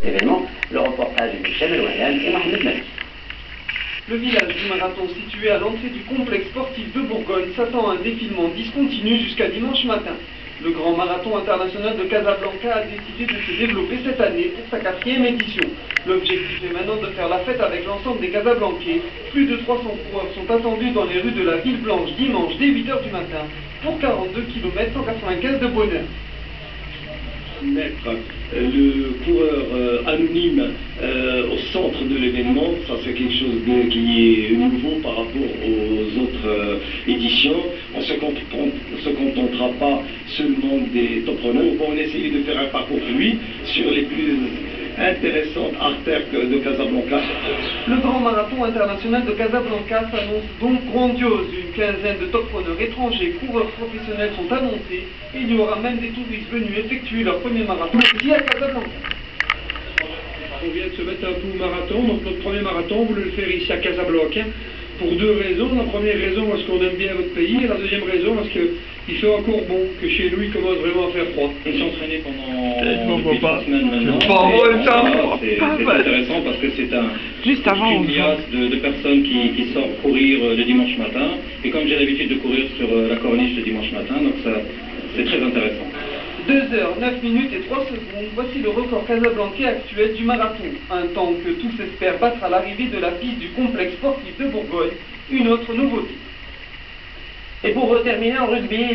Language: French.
événement. Le reportage de Michel Eloyan et Mohamed Malik. Le village du marathon situé à l'entrée du complexe sportif de Bourgogne s'attend à un défilement discontinu jusqu'à dimanche matin. Le grand marathon international de Casablanca a décidé de se développer cette année pour sa 4e édition. L'objectif est maintenant de faire la fête avec l'ensemble des Casablancais. Plus de 300 coureurs sont attendus dans les rues de la ville blanche dimanche dès 8 h du matin pour 42 km 195 de bonheur. Mettre le coureur anonyme au centre de l'événement, ça c'est quelque chose qui est nouveau par rapport aux autres éditions. On ne se contentera pas seulement des top runners, on va essayer de faire un parcours fluide sur les plus intéressantes artères de Casablanca. Le grand marathon international de Casablanca s'annonce donc grandiose. Une quinzaine de top runners étrangers, coureurs professionnels sont annoncés et il y aura même des touristes venus effectuer leur premier marathon ici à Casablanca. On vient de se mettre un peu au marathon, donc notre premier marathon, on voulait le faire ici à Casablanca pour 2 raisons. La première raison parce qu'on aime bien votre pays et la deuxième raison parce qu'il fait encore bon, que chez nous il commence vraiment à faire froid. On s'est entraîné depuis 3 semaines maintenant. C'est intéressant parce que c'est une liasse de personnes qui sortent courir le dimanche matin. Et comme j'ai l'habitude de courir sur la corniche le dimanche matin, donc c'est très intéressant. 2 h 9 minutes et 3 secondes, voici le record casablancais actuel du marathon. Un temps que tous espèrent battre à l'arrivée de la piste du complexe sportif de Bourgogne, une autre nouveauté. Et pour terminer en rugby,